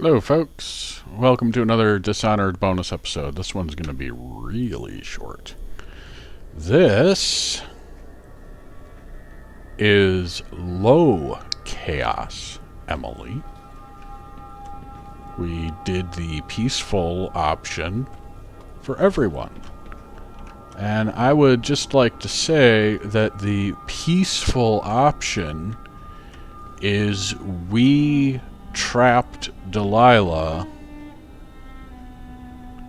Hello, folks. Welcome to another Dishonored bonus episode. This one's going to be really short. This is low chaos, Emily. We did the peaceful option for everyone. And I would just like to say that the peaceful option is we trapped Delilah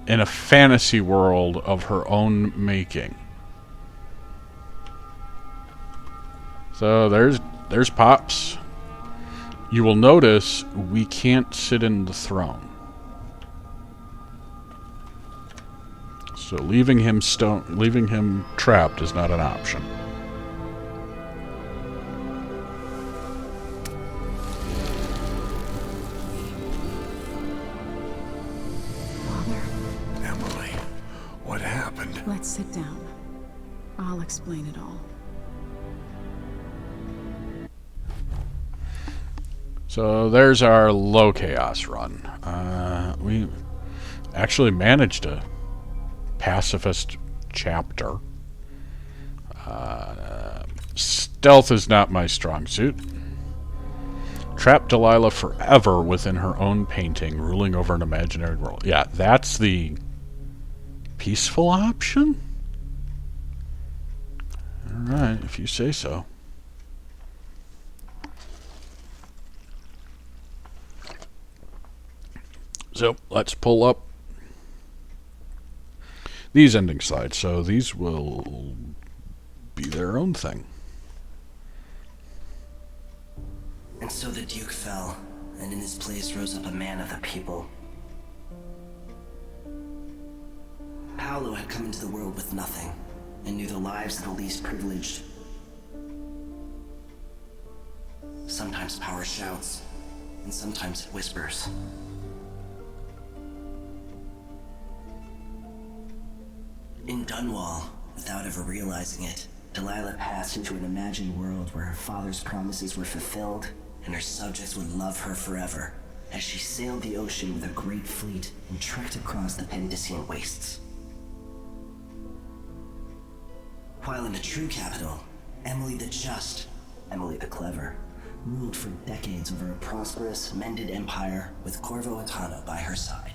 in a fantasy world of her own making. So there's Pops. You will notice we can't sit in the throne. So leaving him trapped is not an option. Emily, what happened? Let's sit down. I'll explain it all. So there's our low chaos run. We actually managed a pacifist chapter. Stealth is not my strong suit. Trap Delilah forever within her own painting, ruling over an imaginary world. Yeah, that's the peaceful option? Alright, if you say so. So, let's pull up these ending slides. So these will be their own thing. And so the Duke fell, and in his place rose up a man of the people. Paolo had come into the world with nothing, and knew the lives of the least privileged. Sometimes power shouts, and sometimes it whispers. In Dunwall, without ever realizing it, Delilah passed into an imagined world where her father's promises were fulfilled, and her subjects would love her forever, as she sailed the ocean with a great fleet and trekked across the Pendician wastes. While in the true capital, Emily the Just, Emily the Clever, ruled for decades over a prosperous, mended empire with Corvo Attano by her side.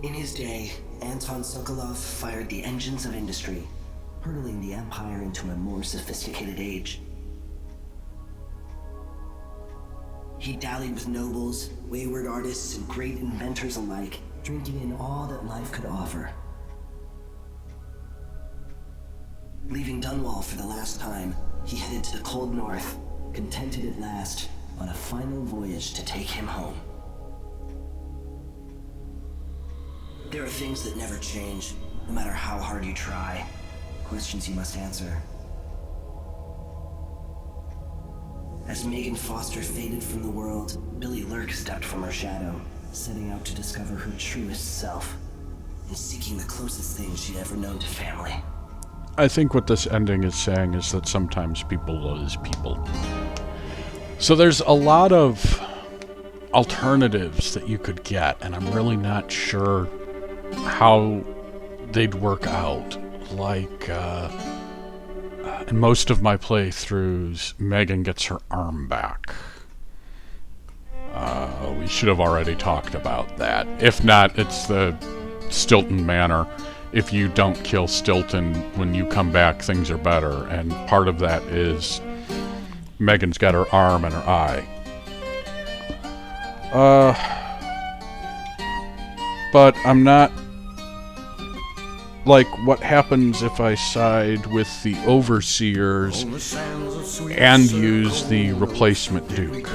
In his day, Anton Sokolov fired the engines of industry, hurtling the empire into a more sophisticated age. He dallied with nobles, wayward artists, and great inventors alike, drinking in all that life could offer. Leaving Dunwall for the last time, he headed to the cold north, contented at last, on a final voyage to take him home. There are things that never change, no matter how hard you try. Questions you must answer. As Megan Foster faded from the world, Billy Lurk stepped from her shadow, setting out to discover her truest self, and seeking the closest thing she'd ever known to family. I think what this ending is saying is that sometimes people lose people. So there's a lot of alternatives that you could get, and I'm really not sure how they'd work out. Like, in most of my playthroughs, Megan gets her arm back. We should have already talked about that. If not, it's the Stilton Manor. If you don't kill Stilton, when you come back, things are better. And part of that is Megan's got her arm and her eye. But I'm not... Like, what happens if I side with the Overseers and use the replacement Duke?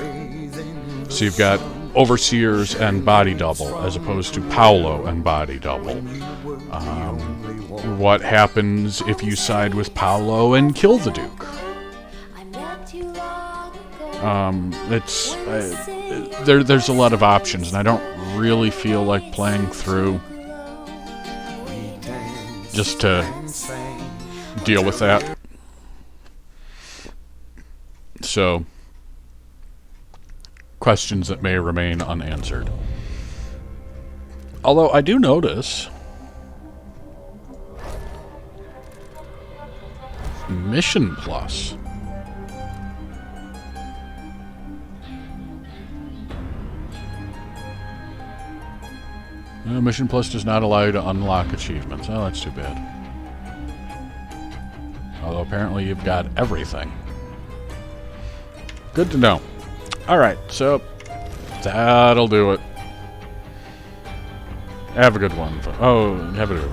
So you've got Overseers and Body Double, as opposed to Paolo and Body Double. What happens if you side with Paolo and kill the Duke? There's a lot of options, and I don't really feel like playing through just to deal with that. So questions that may remain unanswered. Although I do notice Mission Plus. Mission Plus does not allow you to unlock achievements. Oh, that's too bad. Although apparently you've got everything. Good to know. Alright, so that'll do it. Have a good one. Oh, have a good one.